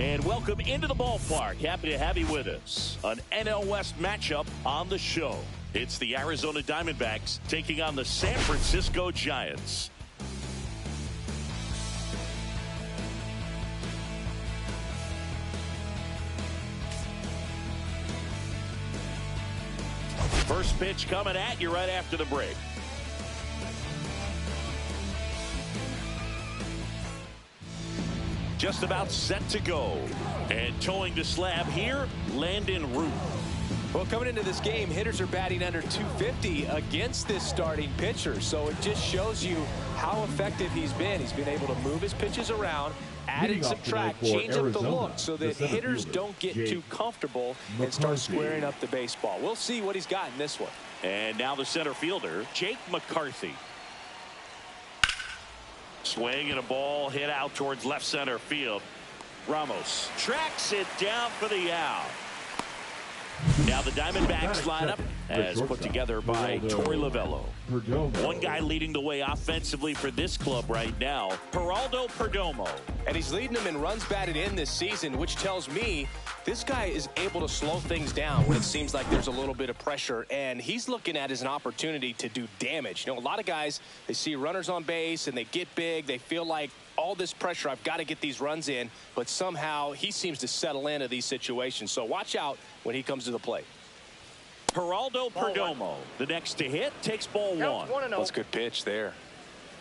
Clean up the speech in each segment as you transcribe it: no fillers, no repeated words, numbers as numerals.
And welcome into the ballpark. Happy to have you with us. An NL West matchup on the show. It's the Arizona Diamondbacks taking on the San Francisco Giants. First pitch coming at you right after the break. Just about set to go. And towing the slab here, Landon Root. Well, coming into this game, hitters are batting under 250 against this starting pitcher. So it just shows you how effective he's been. He's been able to move his pitches around, add and subtract, change up the look so that hitters don't get too comfortable and start squaring up the baseball. We'll see what he's got in this one. And now the center fielder, Jake McCarthy. Swing and a ball hit out towards left center field. Ramos tracks it down for the out. Now the Diamondbacks lineup as put together by Torey Lovello. One guy leading the way offensively for this club right now, Geraldo Perdomo. And he's leading them in runs batted in this season, which tells me this guy is able to slow things down when it seems like there's a little bit of pressure, and he's looking at it as an opportunity to do damage. You know, a lot of guys, they see runners on base and they get big. They feel like all this pressure, I've got to get these runs in, but somehow he seems to settle into these situations. So watch out when he comes to the plate. Geraldo Perdomo, the next to hit, takes ball one. That's a good pitch there.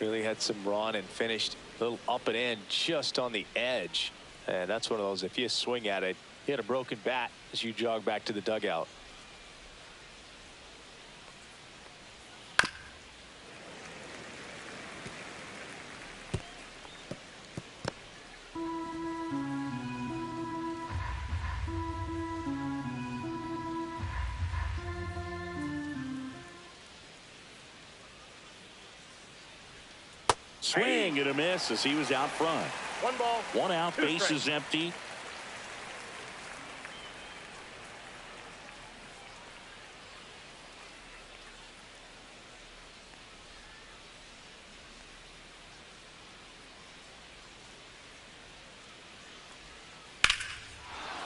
Really had some run and finished a little up and in just on the edge. And that's one of those, if you swing at it, you had a broken bat as you jog back to the dugout. Swing and a miss as he was out front. One ball, one out, bases empty.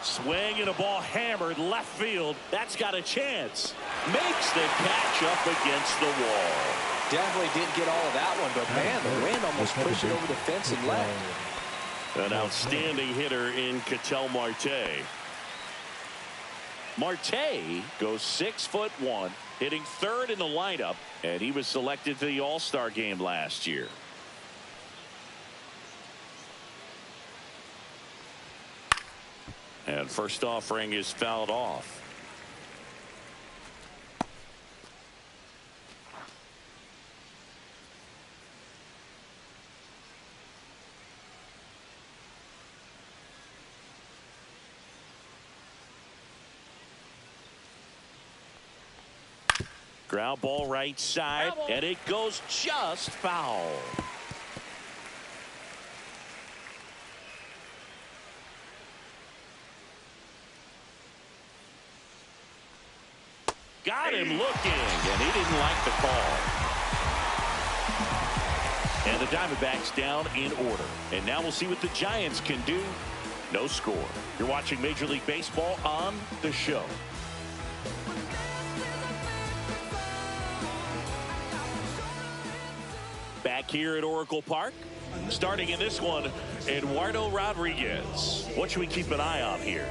Swing and a ball hammered left field. That's got a chance. Makes the catch up against the wall. Definitely didn't get all of that one, but man, the wind almost pushed it over the fence and left. An outstanding hitter in Ketel Marte. Marte goes 6'1", hitting third in the lineup, and he was selected for the All-Star game last year. And first offering is fouled off. Ground ball right side, and it goes just foul. Got him looking, and he didn't like the call. And the Diamondbacks down in order. And now we'll see what the Giants can do. No score. You're watching Major League Baseball on the show. Back here at Oracle Park. Starting in this one, Eduardo Rodriguez. What should we keep an eye on here?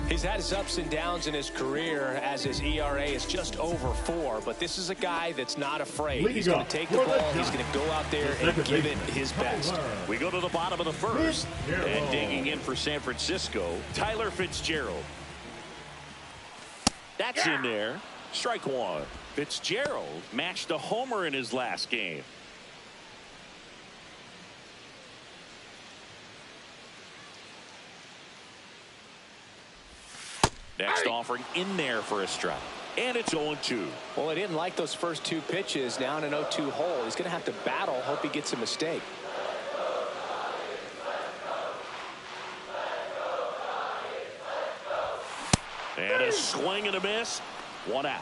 He's had his ups and downs in his career as his ERA is just over 4, but this is a guy that's not afraid. He's going to take the ball, he's going to go out there and give it his best. We go to the bottom of the first, and digging in for San Francisco, Tyler Fitzgerald. That's in there. Strike one. Fitzgerald matched a homer in his last game. Next offering in there for a strike. And it's 0-2. Well, he didn't like those first 2 pitches down an 0-2 hole. He's going to have to battle. Hope he gets a mistake. And a swing and a miss. 1 out.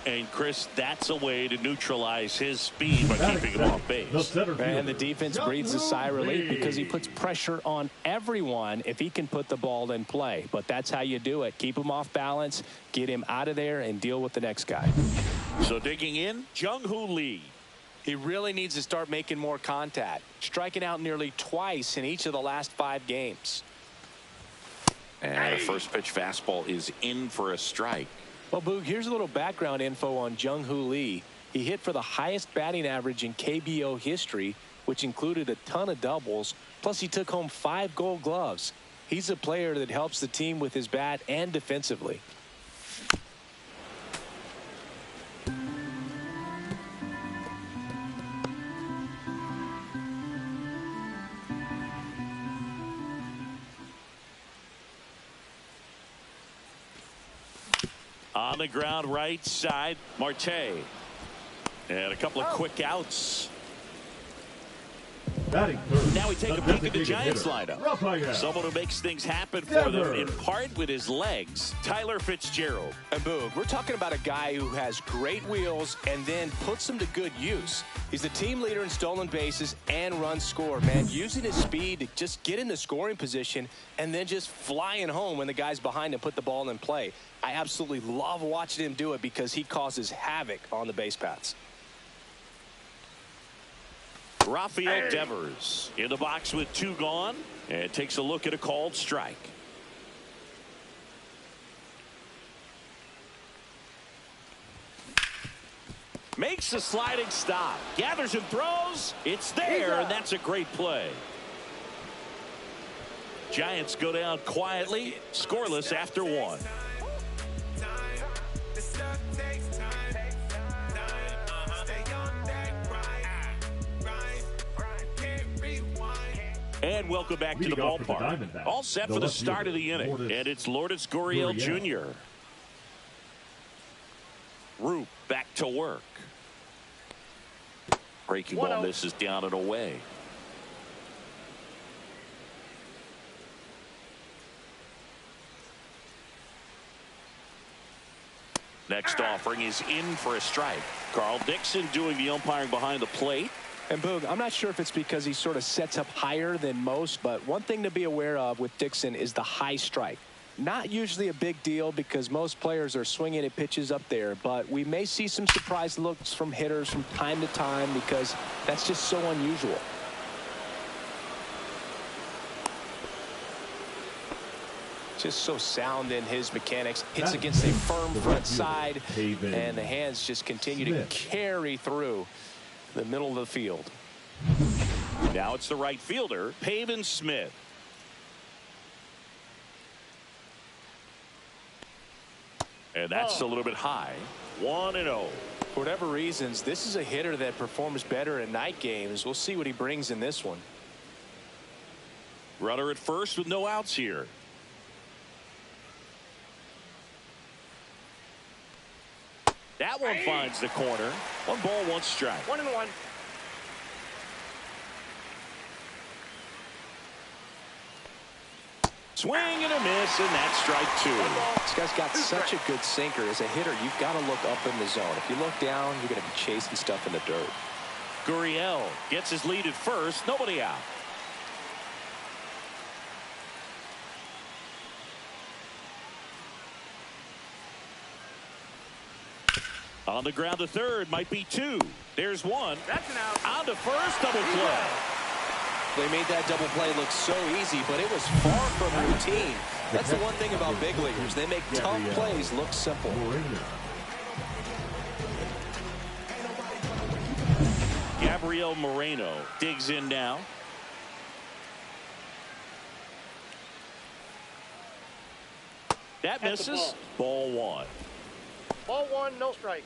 And Chris, that's a way to neutralize his speed by keeping him off base. And the defense breathes a sigh of relief because he puts pressure on everyone if he can put the ball in play. But that's how you do it. Keep him off balance, get him out of there, and deal with the next guy. So digging in, Jung-Hoo Lee. He really needs to start making more contact, striking out nearly twice in each of the last 5 games. And the first pitch fastball is in for a strike. Well, Boog, here's a little background info on Jung-Hoo Lee. He hit for the highest batting average in KBO history, which included a ton of doubles, plus he took home 5 gold gloves. He's a player that helps the team with his bat and defensively. On the ground right side, Marte. And a couple of quick outs. Now we take a peek at the Giants lineup. Someone who makes things happen for them, in part with his legs, Tyler Fitzgerald. And Boog, we're talking about a guy who has great wheels and then puts them to good use. He's the team leader in stolen bases and runs scored, man. Using his speed to just get in the scoring position and then just flying home when the guy's behind him put the ball in play. I absolutely love watching him do it because he causes havoc on the base paths. Rafael Devers in the box with 2 gone and takes a look at a called strike. Makes a sliding stop, gathers and throws. It's there, and that's a great play. Giants go down quietly, scoreless after 1. And welcome back to the ballpark. All set for the start of the inning. And it's Lourdes Gurriel Jr. Roop back to work. Breaking ball misses down and away. Next offering is in for a strike. Carl Dixon doing the umpiring behind the plate. And Boog, I'm not sure if it's because he sort of sets up higher than most, but one thing to be aware of with Dixon is the high strike. Not usually a big deal because most players are swinging at pitches up there, but we may see some surprise looks from hitters from time to time because that's just so unusual. Just so sound in his mechanics. Hits against a firm front side, and the hands just continue to carry through the middle of the field. Now it's the right fielder, Pavin Smith. And that's a little bit high. 1-0. For whatever reasons, this is a hitter that performs better in night games. We'll see what he brings in this one. Runner at first with no outs here. That one finds the corner. 1 ball, 1 strike. 1-1. Swing and a miss, and that's strike 2. This guy's got such a good sinker. As a hitter, you've got to look up in the zone. If you look down, you're going to be chasing stuff in the dirt. Gurriel gets his lead at first. Nobody out. On the ground to third, might be 2. There's 1. That's an out. On to first, double play. They made that double play look so easy, but it was far from routine. That's the one thing about big leaguers. They make tough plays look simple. Gabriel Moreno digs in now. That misses. Ball 1. Ball 1, no strikes.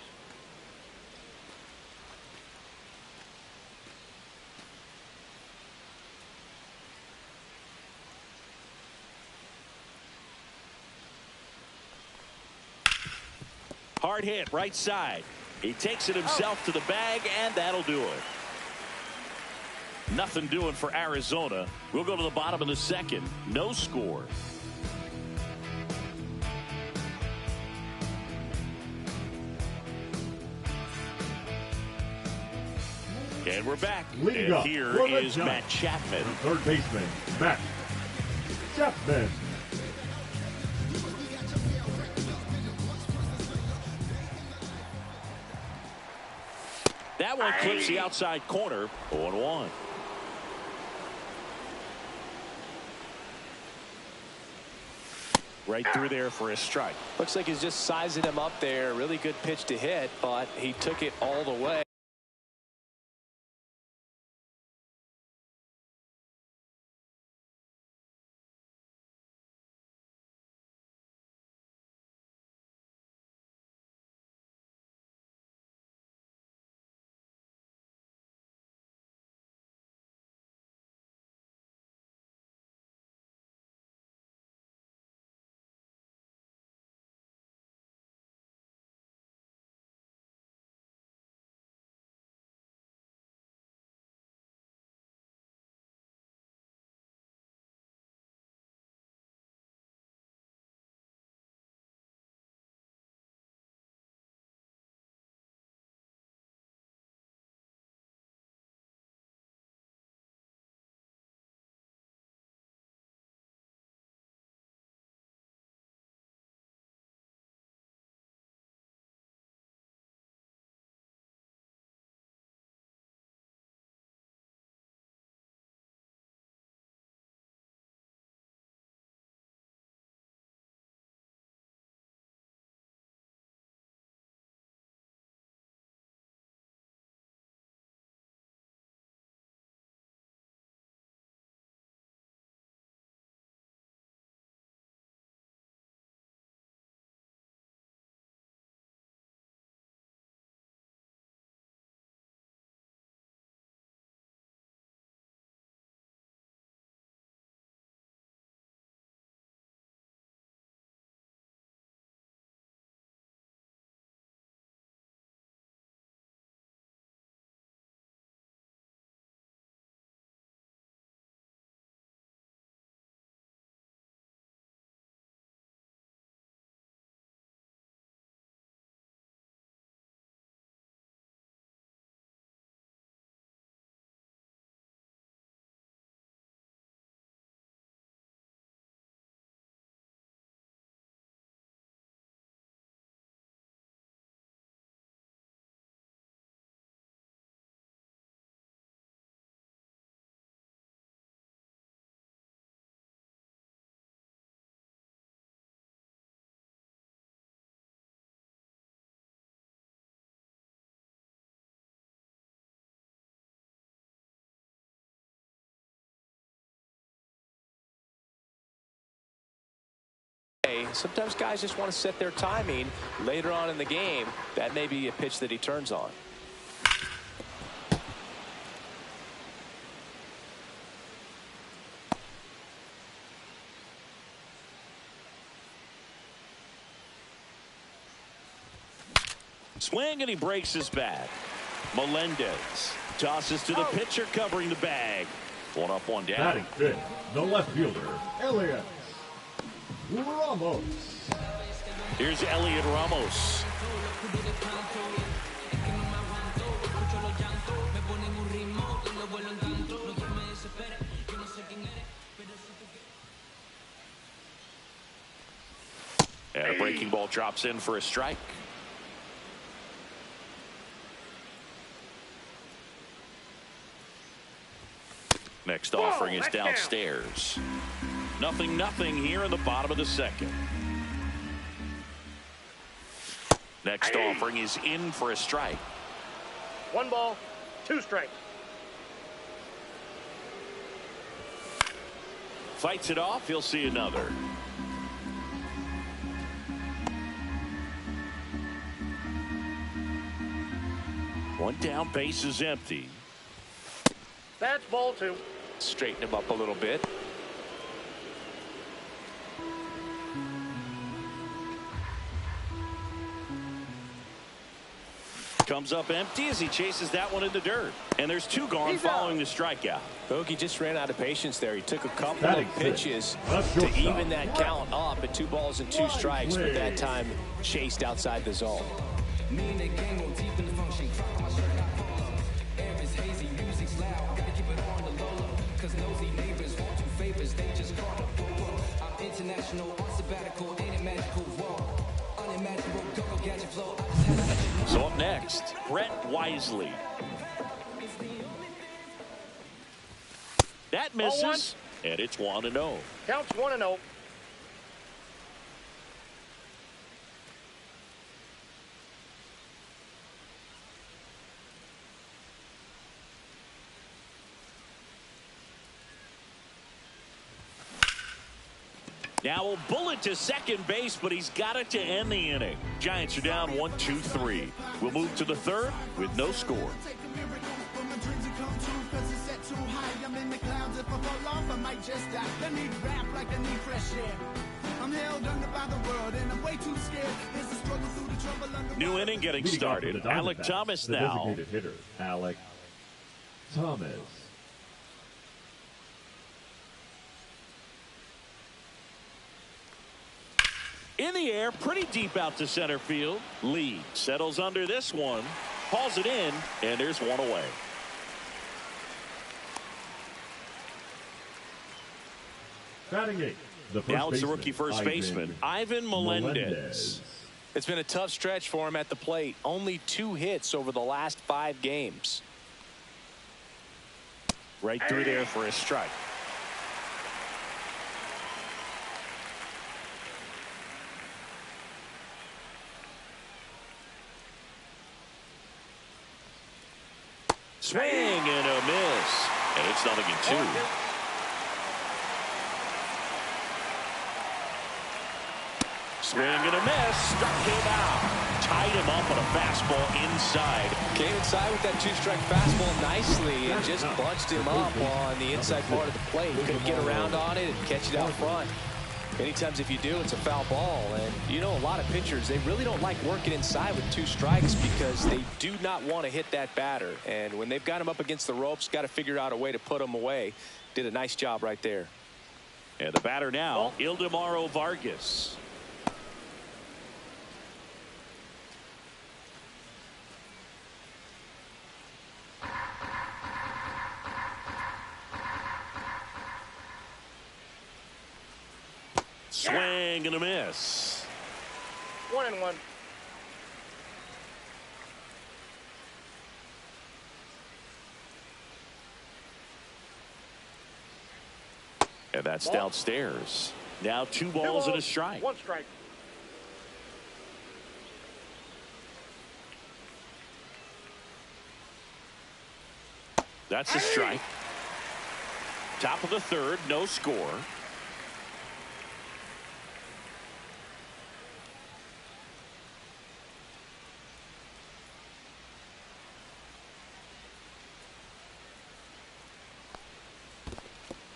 Hard hit, right side. He takes it himself to the bag, and that'll do it. Nothing doing for Arizona. We'll go to the bottom of the second. No score. And we're back. Leading And up here for the is Matt Giants, Chapman. third baseman, Matt Chapman. That one clips the outside corner. 0-1. Right through there for a strike. Looks like he's just sizing him up there. Really good pitch to hit, but he took it all the way. Sometimes guys just want to set their timing later on in the game. That may be a pitch that he turns on. Swing, and he breaks his bat. Melendez tosses to the pitcher covering the bag. 1 up, 1 down. Batting fifth, the left fielder, Elliot Ramos. Here's Elliot Ramos. And a breaking ball drops in for a strike. Next offering is downstairs. 0-0 here in the bottom of the second. Next offering is in for a strike. 1 ball, 2 strikes. Fights it off. He'll see another. One down, base is empty. That's ball 2. Straighten him up a little bit. Comes up empty as he chases that one in the dirt. And there's 2 gone following the strikeout. Bogey just ran out of patience there. He took a couple Batting of pitches sixth, to even that count up at 2 balls and 2 strikes, but that time chased outside the zone. So up next, Brett Wisely. That misses, and it's 1-0. Counts 1-0. Now a bullet to second base, but he's got it to end the inning. Giants are down 1-2-3. We'll move to the third with no score. New inning getting started. Alec Thomas now. Designated hitter, Alec Thomas. In the air, pretty deep out to center field. Lee settles under this one, hauls it in, and there's one away. Batting eight. Now it's the rookie first baseman, Ivan Melendez. It's been a tough stretch for him at the plate. Only 2 hits over the last 5 games. Right through there for a strike. Swing and a miss. And it's 0-2. Swing and a miss. Struck him out. Tied him up on a fastball inside. Came inside with that 2-strike fastball nicely and just bunched him up on the inside part of the plate. Couldn't get around on it and catch it out front. Many times if you do, it's a foul ball. And you know, a lot of pitchers, they really don't like working inside with 2 strikes because they do not want to hit that batter. And when they've got him up against the ropes, got to figure out a way to put him away. Did a nice job right there. And the batter now, Ildemaro Vargas. Swing and a miss. 1-1. And that's downstairs. Now 2 balls and a strike. 1 strike. That's a strike. Top of the third, no score.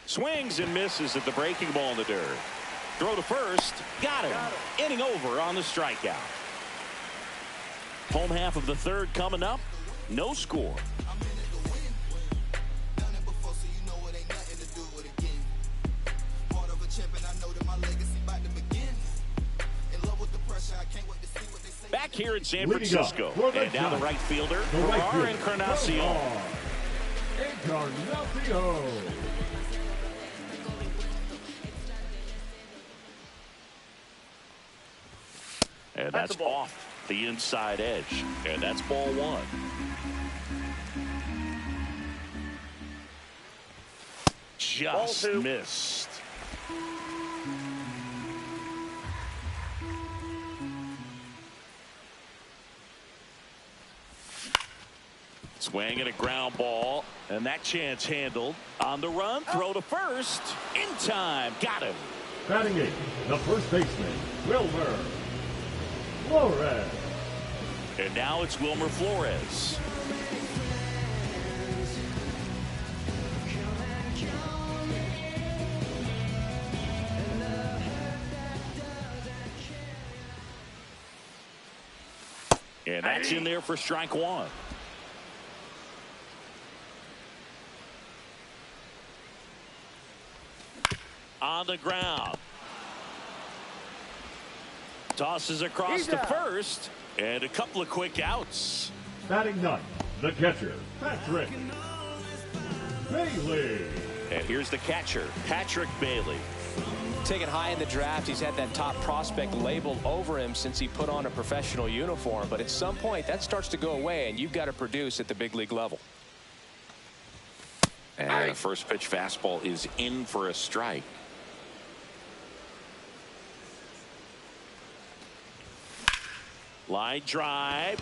Swings and misses at the breaking ball in the dirt. Throw to first. Got him. Inning over on the strikeout. Home half of the third coming up. No score. Back here in San Francisco. And now the right fielder, Encarnacion. And that's off the inside edge. And that's ball 1. Just missed. Swing and a ground ball. And that chance handled. On the run, throw to first. In time. Got him. Batting eight, the first baseman, Wilmer Flores. And now it's Wilmer Flores. And that's in there for strike 1. On the ground. Tosses across to first. And a couple of quick outs. Batting ninth, the catcher, Patrick Bailey. And here's the catcher, Patrick Bailey. Taken high in the draft, he's had that top prospect labeled over him since he put on a professional uniform. But at some point, that starts to go away, and you've got to produce at the big league level. And the first pitch fastball is in for a strike. Line drive.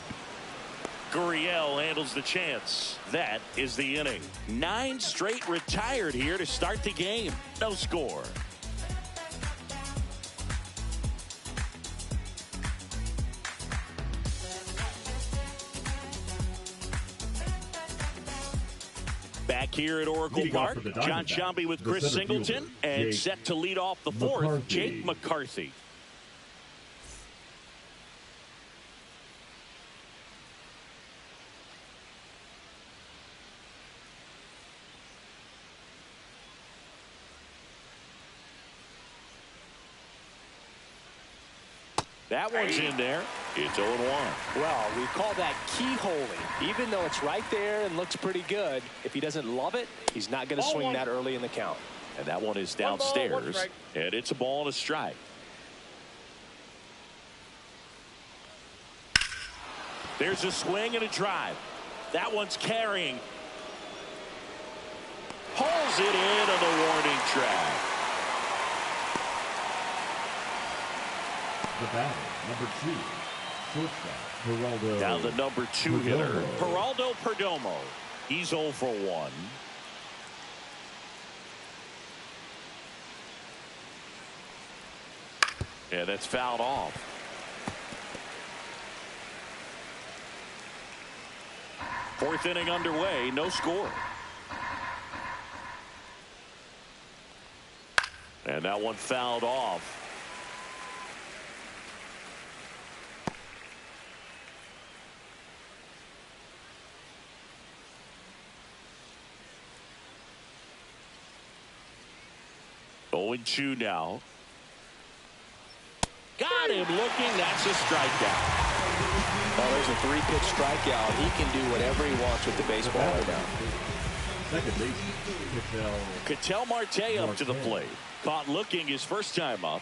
Gurriel handles the chance. That is the inning. 9 straight retired here to start the game. No score. Back here at Oracle Park, John Sciambi with Chris Singleton, and set to lead off the fourth, Jake McCarthy. That one's in there. It's 0-1. Well, we call that keyholing. Even though it's right there and looks pretty good, if he doesn't love it, he's not going to swing that early in the count. And that one is downstairs. 1 ball, 1 strike. And it's a ball and a strike. There's a swing and a drive. That one's carrying. Pulls it in on the warning track. The batter, number 2, shortstop, Geraldo. Now the number 2 hitter, Geraldo Perdomo. He's 0 for 1. Yeah, that's fouled off. Fourth inning underway, no score. And that one fouled off. Oh, 2 now. Got him looking. That's a strikeout. Well, there's a 3-pitch strikeout. He can do whatever he wants with the baseball right now. Second baseman, Ketel Marte up to the plate. Caught looking his first time up.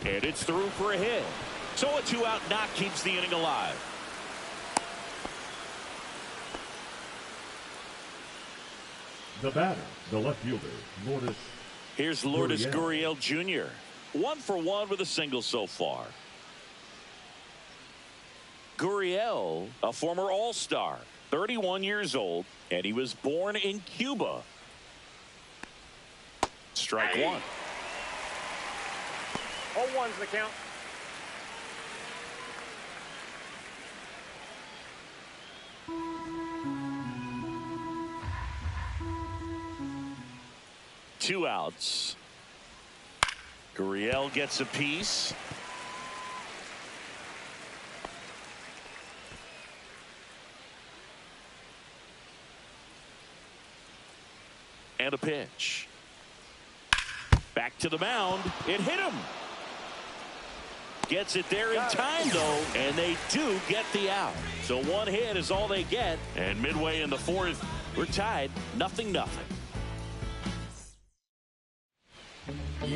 And it's through for a hit. So a 2-out knock keeps the inning alive. The batter, the left fielder, Lourdes. Here's Lourdes Gurriel Jr. 1 for 1 with a single so far. Gurriel, a former All-Star, 31 years old, and he was born in Cuba. Strike 1. 0-1's the count. Two outs. Gurriel gets a piece. And a pitch. Back to the mound. It hit him. Gets it there in time, though, and they do get the out. So 1 hit is all they get. And midway in the fourth, we're tied 0-0.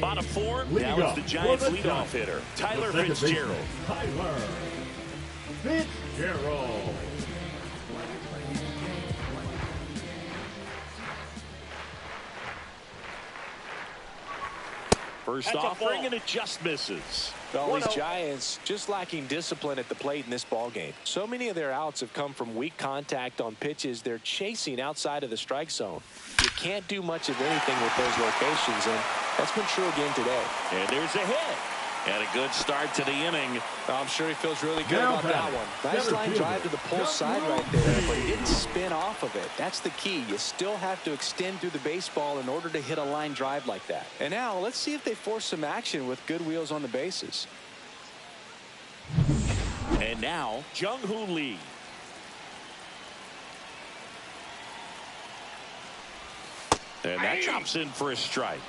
Bottom 4, now is the Giants leadoff hitter, Tyler Fitzgerald. Tyler Fitzgerald. First offering, and it just misses. Well, these Giants just lacking discipline at the plate in this ballgame. So many of their outs have come from weak contact on pitches they're chasing outside of the strike zone. You can't do much of anything with those locations, and that's been true again today. And there's a hit. And a good start to the inning. I'm sure he feels really good about that one. Nice line drive to the pull side right there, but he didn't spin off of it. That's the key. You still have to extend through the baseball in order to hit a line drive like that. And now let's see if they force some action with good wheels on the bases. And now Jung-Hoo Lee. And that chops in for a strike.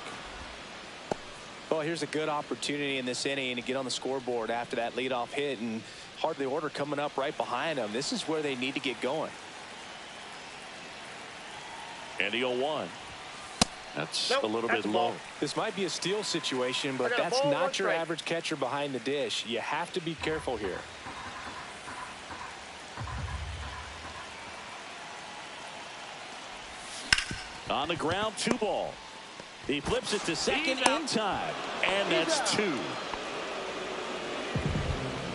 Well, here's a good opportunity in this inning to get on the scoreboard after that leadoff hit and Part of the order coming up right behind them. This is where they need to get going. And the 0-1. That's Nope, a little that's bit a ball. low. This might be a steal situation, but I got a that's ball, one not your strike. average catcher behind the dish. You have to be careful here. On the ground, 2 ball. He flips it to second in time. And that's 2.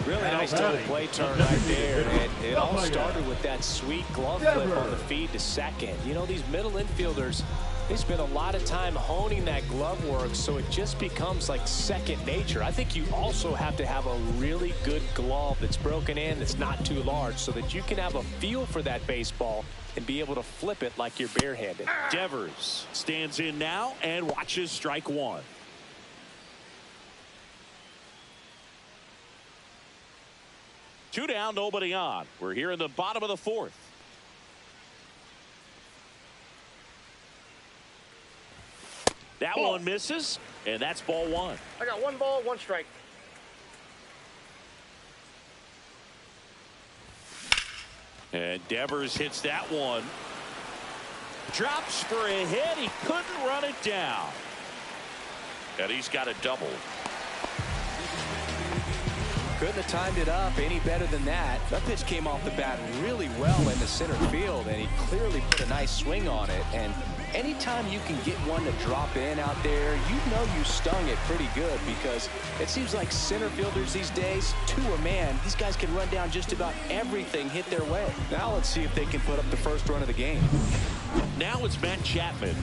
Really nice double play turn right there. And it all started with that sweet glove flip on the feed to second. You know, these middle infielders, they spend a lot of time honing that glove work, so it just becomes like second nature. I think you also have to have a really good glove that's broken in, that's not too large, so that you can have a feel for that baseball and be able to flip it like you're barehanded. Devers stands in now and watches strike 1. Two down, nobody on. We're here in the bottom of the 4th. That Ball. one misses, and that's ball 1. I got 1 ball, 1 strike. And Devers hits that one. Drops for a hit. He couldn't run it down. And he's got a double. Couldn't have timed it up any better than that. That pitch came off the bat really well in the center field, and he clearly put a nice swing on it. And anytime you can get one to drop in out there, you know you stung it pretty good, because it seems like center fielders these days, to a man, these guys can run down just about everything hit their way. Now let's see if they can put up the first run of the game. Now it's Matt Chapman.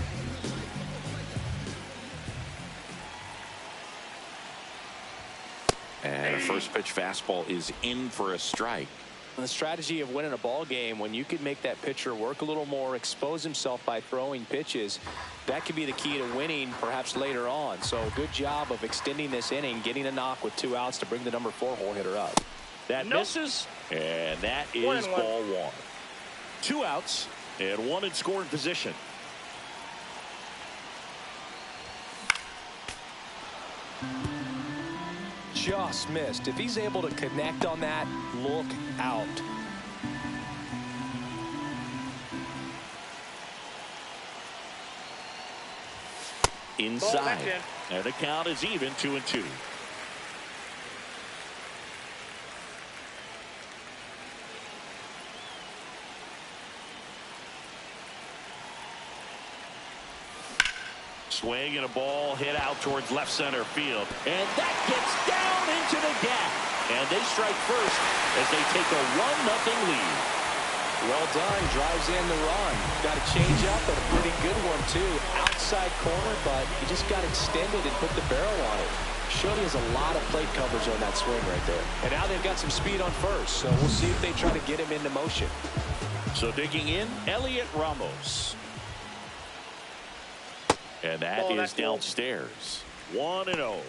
And a first pitch fastball is in for a strike. The strategy of winning a ball game, when you can make that pitcher work a little more, expose himself by throwing pitches, that could be the key to winning perhaps later on. So good job of extending this inning, getting a knock with 2 outs to bring the number 4 hole hitter up. That misses, and that is ball 1. 2 outs and 1 in scoring position. Just missed. If he's able to connect on that, look out. Inside. And the count is even, 2-2. Swing and a ball hit out towards left center field. And that gets down into the gap. And they strike first as they take a 1-0 lead. Well done. Drives in the run. Got a change up, but a pretty good one, too. Outside corner, but he just got extended and put the barrel on it. Showed he has a lot of plate coverage on that swing right there. And now they've got some speed on first, so we'll see if they try to get him into motion. So digging in, Elliot Ramos. And that is downstairs. 1-0.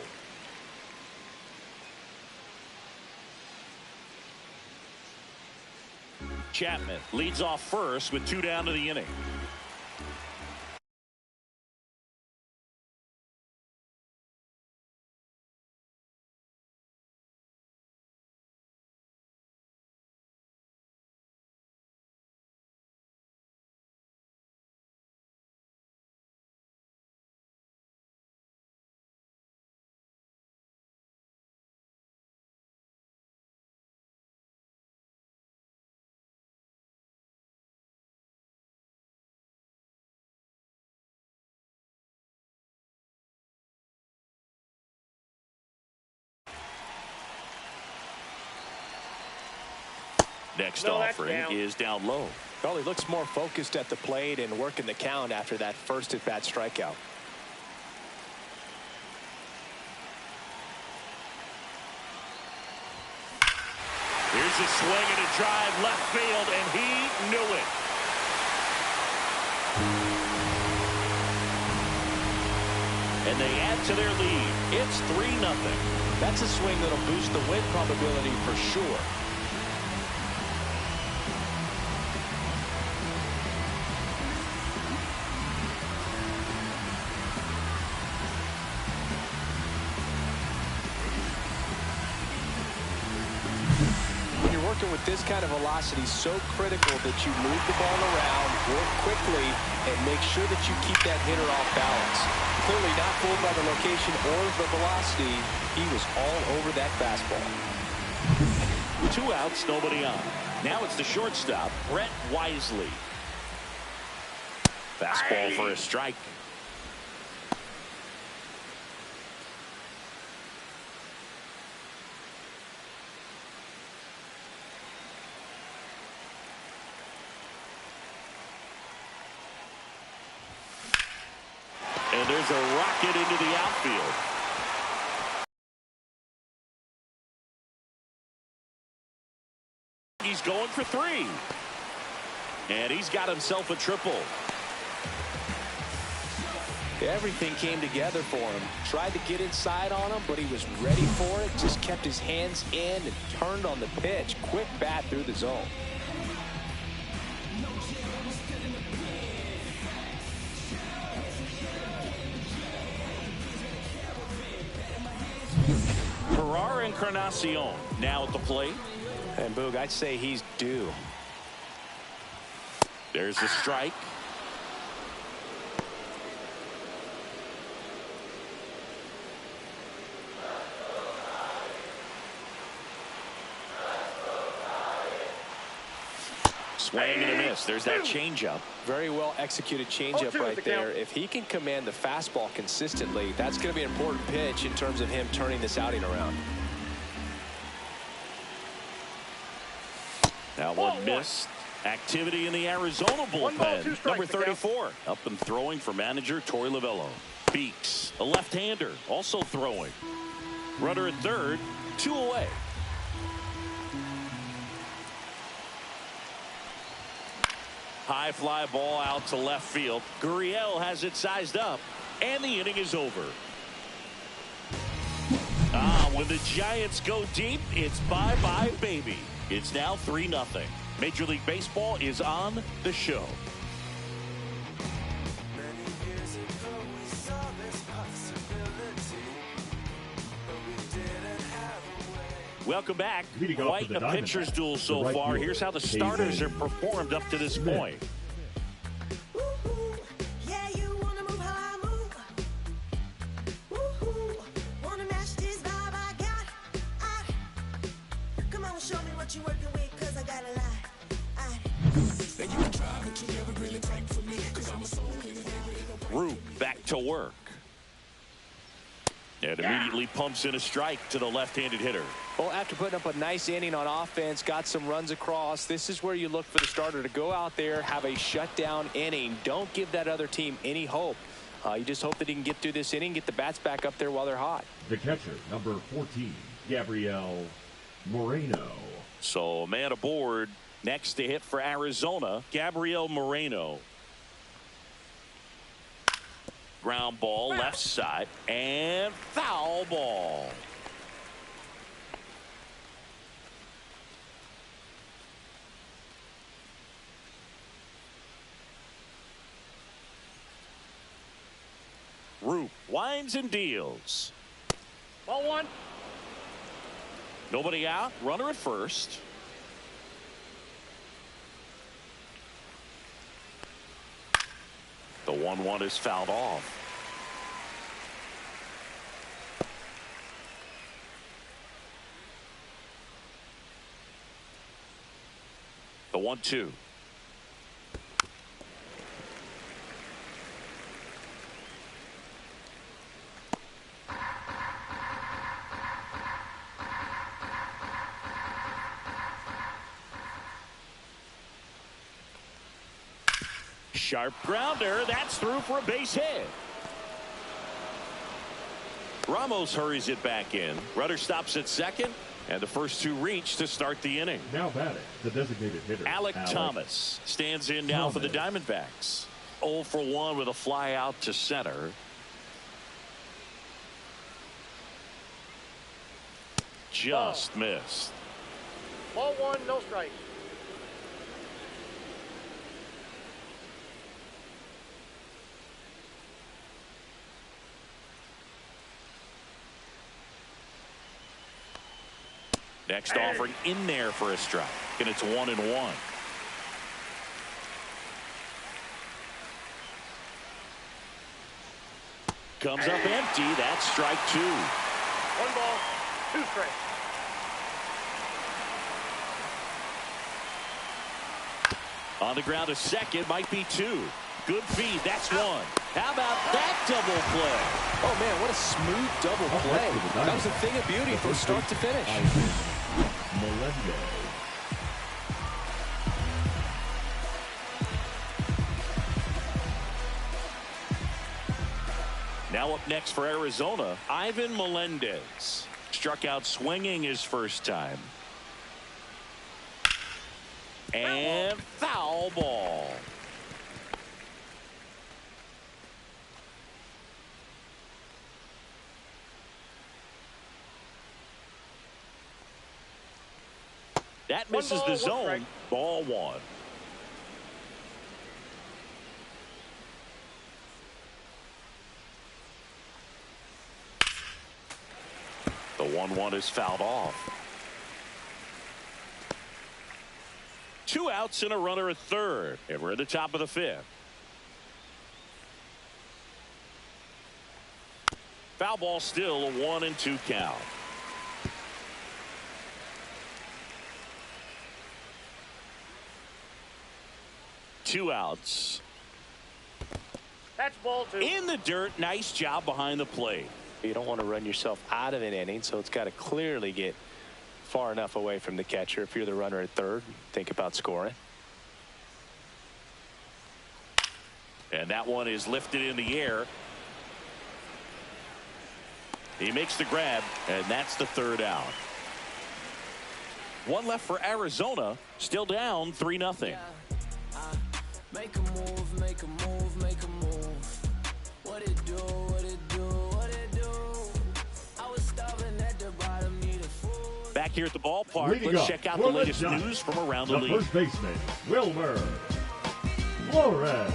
Chapman leads off first with 2 down to the inning. Next offering is down low. Well, he looks more focused at the plate and working the count after that first at-bat strikeout. Here's a swing and a drive left field, and he knew it. And they add to their lead. It's 3-0. That's a swing that'll boost the win probability for sure. with this kind of velocity so critical that you move the ball around, work quickly, and make sure that you keep that hitter off balance. Clearly not fooled by the location or the velocity. He was all over that fastball. 2 outs, nobody on. Now it's the shortstop, Brett Wisely. Fastball for a strike. And there's a rocket into the outfield. He's going for 3. And he's got himself a triple. Everything came together for him. Tried to get inside on him, but he was ready for it. Just kept his hands in and turned on the pitch. Quick bat through the zone. Ferrar Encarnacion now at the plate. And Boog, I'd say he's due. There's the strike. Swing and a miss. There's that changeup. Very well executed changeup right there. If he can command the fastball consistently, that's going to be an important pitch in terms of him turning this outing around. Now one missed. Activity in the Arizona bullpen. Number 34 up and throwing for manager Torey Lovullo. Beeks, a left-hander, also throwing. Runner at third, 2 away. High fly ball out to left field. Gurriel has it sized up, and the inning is over. When the Giants go deep, it's bye-bye, baby. It's now 3-0. Major League Baseball is on the show. Welcome back. Quite a pitcher's duel so far. Here's how the starters have performed up to this point. Roop back to work. And immediately pumps in a strike to the left-handed hitter. Well, after putting up a nice inning on offense, got some runs across, this is where you look for the starter to go out there, have a shutdown inning. Don't give that other team any hope. You just hope that he can get through this inning, get the bats back up there while they're hot. The catcher, number 14, Gabriel Moreno. So, man aboard. Next to hit for Arizona, Gabriel Moreno. Ground ball left side and foul ball. Roop winds and deals. Ball 1. Nobody out. Runner at first. The 1-1 is fouled off. The 1-2. Sharp grounder. That's through for a base hit. Ramos hurries it back in. Rudder stops at second, and the first 2 reach to start the inning. Now batting, the designated hitter, Alec Thomas stands in now for the Diamondbacks. 0 for 1 with a fly out to center. Just missed. Ball 1, no strike. Next offering in there for a strike, and it's 1-1. Comes up empty. That's strike 2. 1 ball, 2 strikes. On the ground to second, might be 2. Good feed. That's 1. How about that double play? Oh, man, what a smooth double play. That was a thing of beauty from start to finish. Now up next for Arizona, Ivan Melendez. Struck out swinging his first time. And foul ball. That misses the zone. Ball 1. The 1-1 is fouled off. 2 outs and a runner at third, and we're at the top of the 5th. Foul ball, still a 1-2 count. Two outs. That's ball 2. In the dirt. Nice job behind the plate. You don't want to run yourself out of an inning, so it's got to clearly get far enough away from the catcher. If you're the runner at third, think about scoring. And that one is lifted in the air. He makes the grab, and that's the 3rd out. 1 left for Arizona. Still down 3-0. Make a move, make a move, make a move. What it do, what it do, what it do. I was starving at the bottom, needed food. Back here at the ballpark, Leading let's up check out for the latest the news from around the the league. first baseman, Wilmer Flores.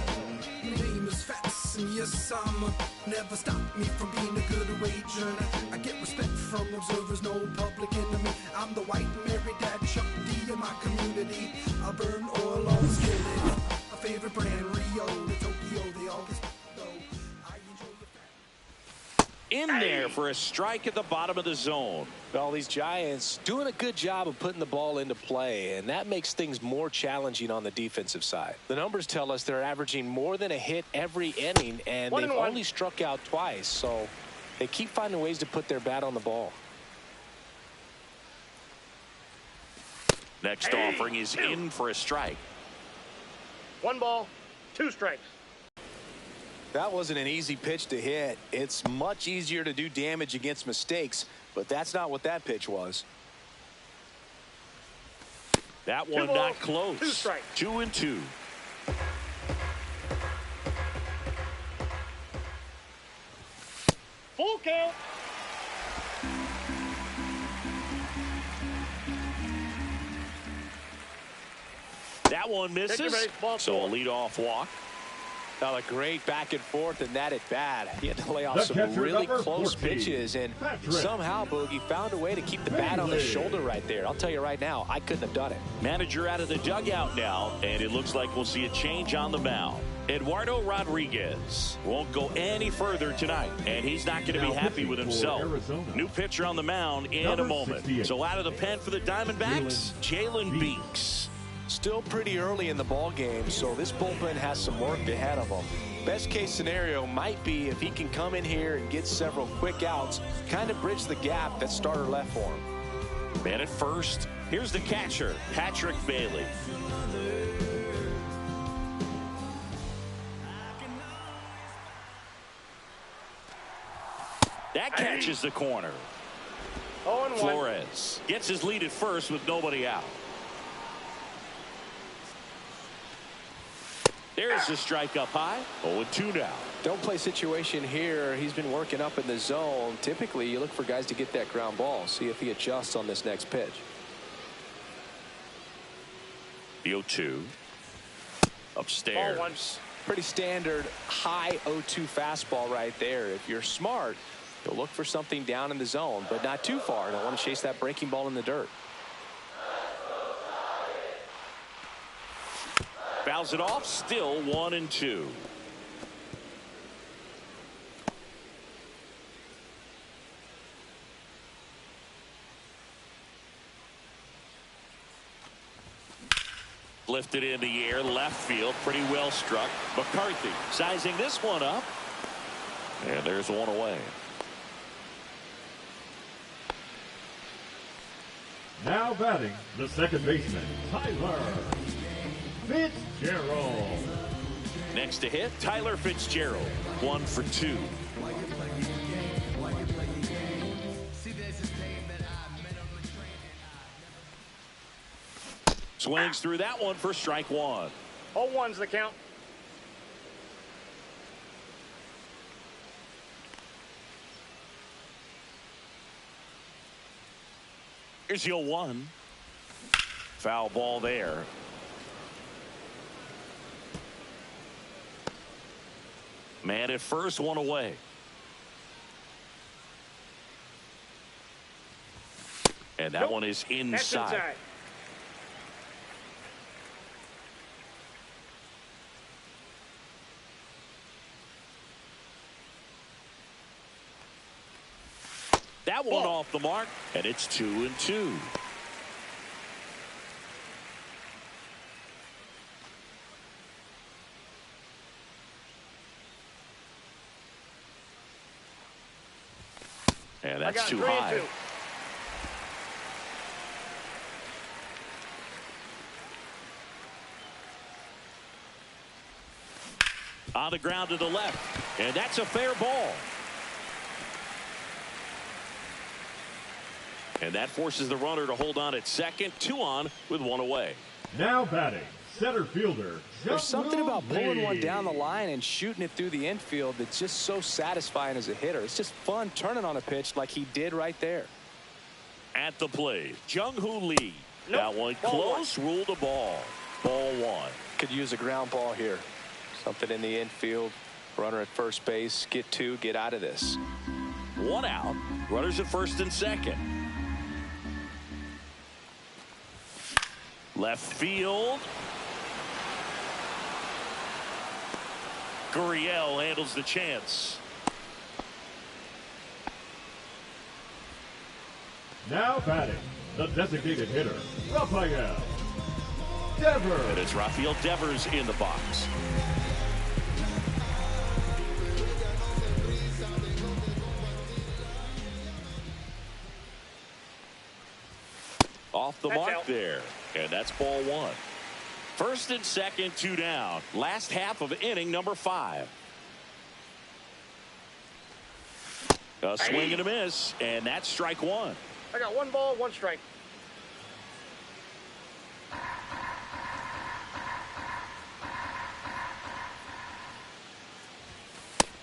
My name is Fats, and yes, I'm never stop me from being a good wager. I get respect from observers, no public enemy. I'm the white Mary Dad Chuck D in my community. I burn oil on skillet. My favorite brand, Rio, the Tokyo, they all get though. I enjoy your In there for a strike at the bottom of the zone. All these Giants doing a good job of putting the ball into play, and that makes things more challenging on the defensive side. The numbers tell us they're averaging more than a hit every inning, and they've only struck out twice, so they keep finding ways to put their bat on the ball. Next offering is in for a strike. 1 ball, 2 strikes. That wasn't an easy pitch to hit. It's much easier to do damage against mistakes, but that's not what that pitch was. That one not close. 2 strikes. 2-2. Full count. That one misses. So a leadoff walk. Now a great back and forth, and that at bat. He had to lay off The some catcher, really number close 14, pitches, and Patrick. somehow Boogie found a way to keep the bat on the shoulder right there. I'll tell you right now, I couldn't have done it. Manager out of the dugout now, and it looks like we'll see a change on the mound. Eduardo Rodriguez won't go any further tonight, and he's not going to be happy with himself. New pitcher on the mound in a moment. 68. So out of the pen for the Diamondbacks, Jalen Beeks. Still pretty early in the ball game, so this bullpen has some work ahead of him. Best case scenario might be if he can come in here and get several quick outs, kind of bridge the gap that starter left for him. Man at first. Here's the catcher, Patrick Bailey. That catches the corner. 0-1. Flores gets his lead at first with nobody out. There's the strike up high. 0-2 now. Don't play situation here. He's been working up in the zone. Typically, you look for guys to get that ground ball. See if he adjusts on this next pitch. The 0-2. Upstairs. Pretty standard high 0-2 fastball right there. If you're smart, you'll look for something down in the zone, but not too far. Don't want to chase that breaking ball in the dirt. Fouls it off, still 1-2. Lifted in the air, left field, pretty well struck. McCarthy sizing this one up. And there's one away. Now batting, the second baseman, Tyler Fitzgerald. Next to hit, Tyler Fitzgerald, 1 for 2. Swings through that one for strike 1. 0-1's the count. Here's the 0-1. Foul ball there. Man at first, one away. And that one is That's inside. inside. That one off the mark, and it's 2-2. And that's too high. 3-2. On the ground to the left, and that's a fair ball. And that forces the runner to hold on at second. 2 on with 1 away. Now batting, center fielder. There's something about pulling Lee. one down the line and shooting it through the infield that's just so satisfying as a hitter. It's just fun turning on a pitch like he did right there. At the plate, Jung-Hoo Lee. Nope. That one Ball close, ruled a ball. Ball 1. Could use a ground ball here. Something in the infield. Runner at first base. Get 2. Get out of this. 1 out. Runners at first and second. Left field. Gurriel handles the chance. Now batting, the designated hitter, Rafael Devers. And it's Rafael Devers in the box. Off the That's mark out. there. And that's ball 1. First and second, 2 down. Last half of inning number 5. A swing and a miss, and that's strike 1. I got 1 ball, 1 strike.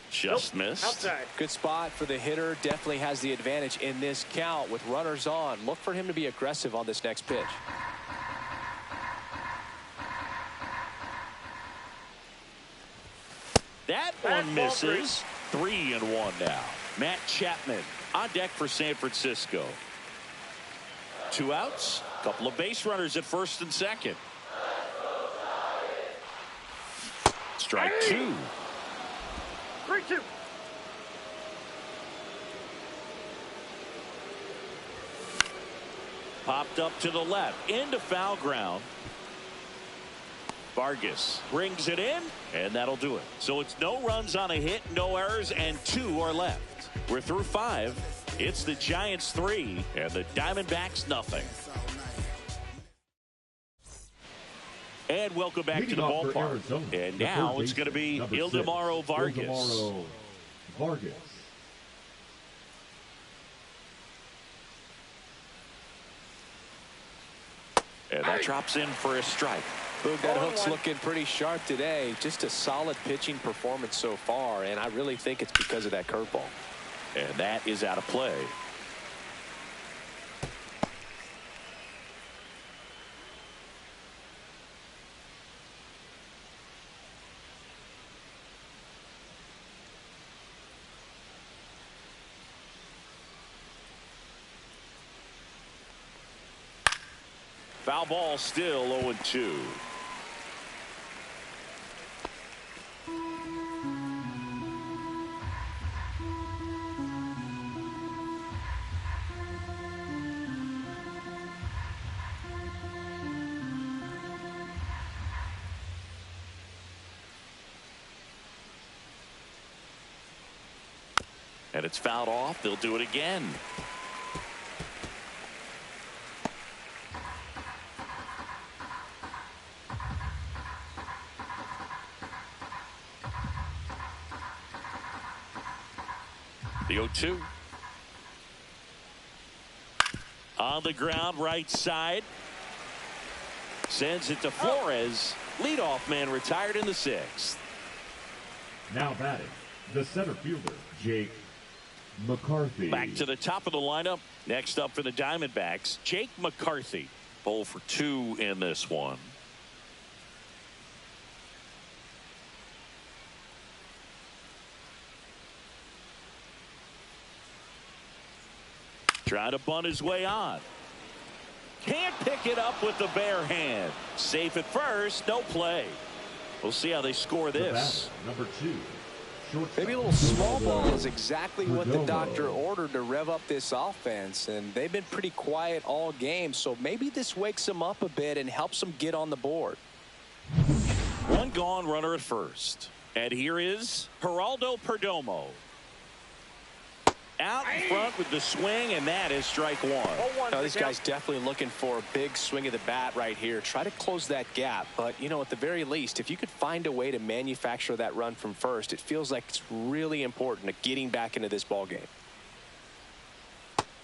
Just missed. Outside. Good spot for the hitter. Definitely has the advantage in this count with runners on. Look for him to be aggressive on this next pitch. That one misses. 3-1 now. Matt Chapman on deck for San Francisco. 2 outs. Couple of base runners at first and second. Strike 2. 3-2. Popped up to the left into foul ground. Vargas brings it in, and that'll do it. So it's no runs on a hit, no errors, and 2 are left. We're through 5. It's the Giants 3 and the Diamondbacks nothing. And welcome back Leading to the off for ballpark. Arizona, And the now third it's going to be baseman, number 6, Ildemaro Vargas. Ildemaro Vargas. And that drops in for a strike. Boog, that hook's looking pretty sharp today. Just a solid pitching performance so far, and I really think it's because of that curveball. And that is out of play. Foul ball, still 0-2. And it's fouled off. They'll do it again. The 0-2. On the ground, right side. Sends it to Flores. Leadoff man retired in the 6th. Now batting, the center fielder, Jake McCarthy. Back to the top of the lineup. Next up for the Diamondbacks, Jake McCarthy. 0 for 2 in this one. Trying to bunt his way on. Can't pick it up with the bare hand. Safe at first, no play. We'll see how they score this. Number 2. Maybe a little small ball is exactly what the doctor ordered to rev up this offense, and they've been pretty quiet all game, so maybe this wakes them up a bit and helps them get on the board. One gone, runner at first. And here is Geraldo Perdomo. Out in front with the swing, and that is strike one. Now, this guy's definitely looking for a big swing of the bat right here. Try to close that gap. But, you know, at the very least, if you could find a way to manufacture that run from first, it feels like it's really important to getting back into this ball game.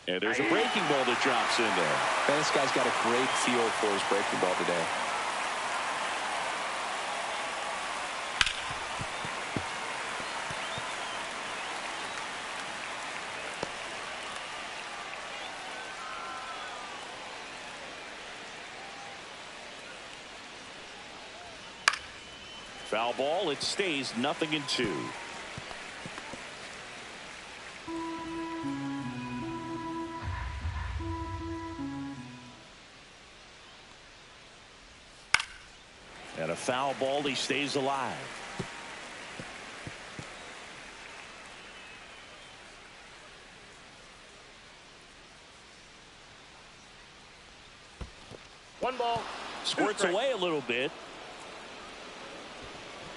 And there's a breaking ball that drops in there. Man, this guy's got a great feel for his breaking ball today. Foul ball. It stays 0-2. And a foul ball. He stays alive. One ball. Squirts away a little bit.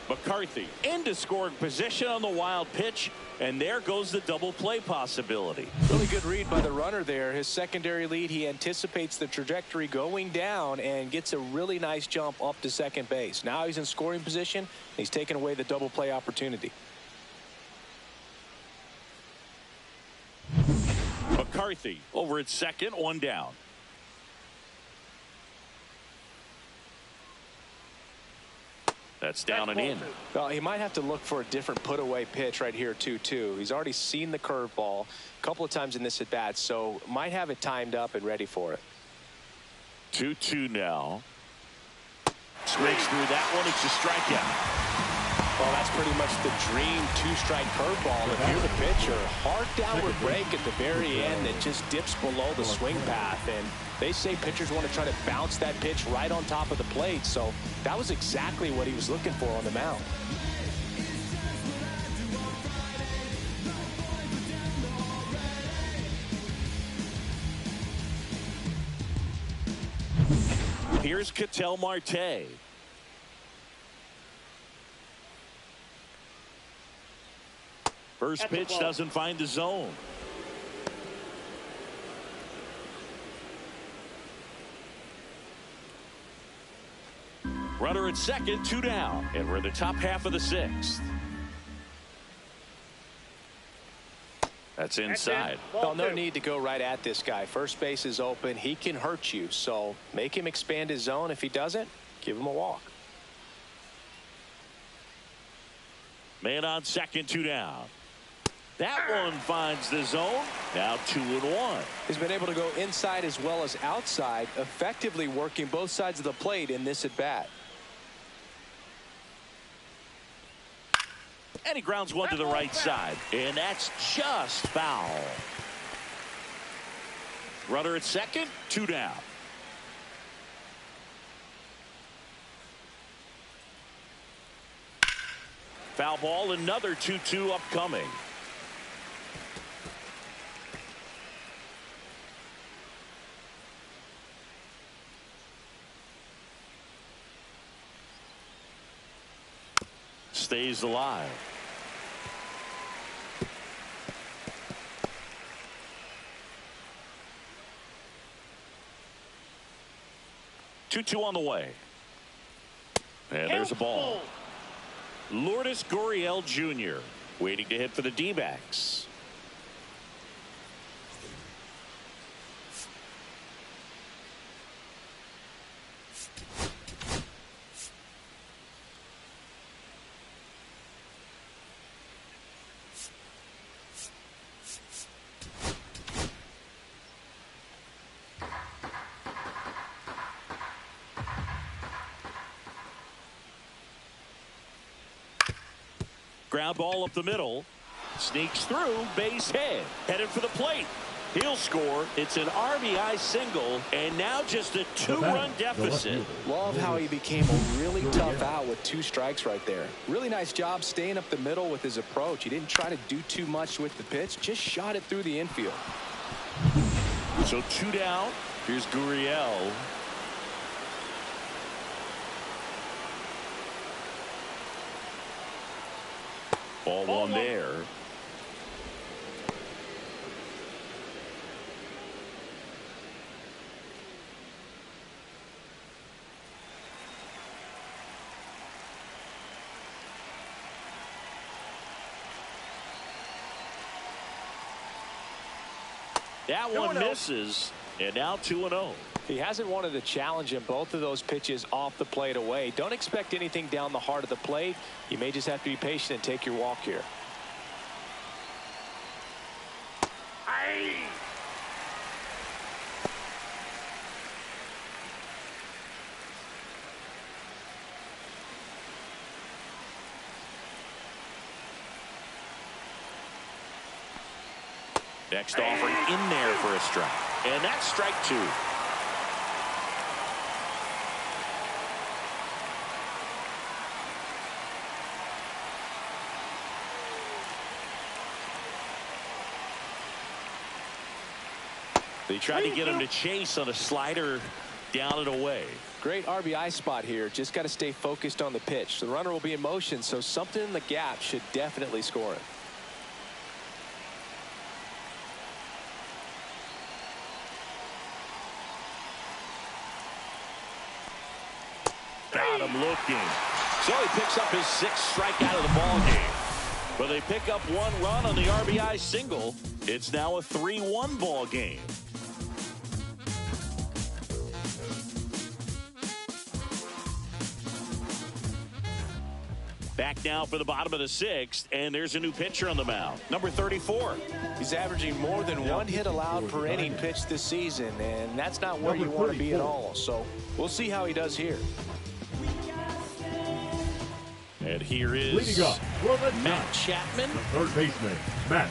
McCarthy into scoring position on the wild pitch, and there goes the double play possibility. Really good read by the runner there. His secondary lead, he anticipates the trajectory going down and gets a really nice jump up to second base. Now he's in scoring position, and he's taking away the double play opportunity. McCarthy over at second, one down. That's down and in. Well, he might have to look for a different put-away pitch right here, 2-2. He's already seen the curveball a couple of times in this at-bat, so might have it timed up and ready for it. 2-2 now. Swings through that one. It's a strikeout. Well, that's pretty much the dream two-strike curveball. If you're the pitcher, hard downward break at the very end that just dips below the swing path. And they say pitchers want to try to bounce that pitch right on top of the plate. So that was exactly what he was looking for on the mound. Here's Ketel Marte. First pitch doesn't find the zone. Runner at second, 2 down, and we're in the top half of the 6th. That's inside. Well, no need to go right at this guy. First base is open. He can hurt you, so make him expand his zone. If he doesn't, give him a walk. Man on second, 2 down. That one finds the zone. Now 2-1. He's been able to go inside as well as outside, effectively working both sides of the plate in this at bat. And he grounds one to the right side, and that's just foul. Runner at second, 2 down. Foul ball, another 2-2 upcoming. Stays alive. 2-2 on the way. And there's a ball. Lourdes Gurriel Jr. waiting to hit for the D-backs. Ground ball up the middle. Sneaks through, base hit. Headed for the plate. He'll score. It's an RBI single, and now just a 2-run deficit. Love how he became a really tough out with 2 strikes right there. Really nice job staying up the middle with his approach. He didn't try to do too much with the pitch, just shot it through the infield. So 2 down. Here's Gurriel. Ball one there. That one misses, and now 2-0. He hasn't wanted to challenge him. Both of those pitches off the plate away. Don't expect anything down the heart of the plate. You may just have to be patient and take your walk here. Next offering in there for a strike. And that's strike 2. They tried to get him to chase on a slider down and away. Great RBI spot here. Just got to stay focused on the pitch. The runner will be in motion, so something in the gap should definitely score it. Got him looking. So he picks up his 6th strikeout of the ball game. But they pick up 1 run on the RBI single. It's now a 3-1 ball game. Back now for the bottom of the 6th, and there's a new pitcher on the mound, number 34. He's averaging more than 1 hit allowed per inning pitched this season, and that's not where you want to be at all. So we'll see how he does here. And here is leading up for the Matt Chapman. third baseman, Matt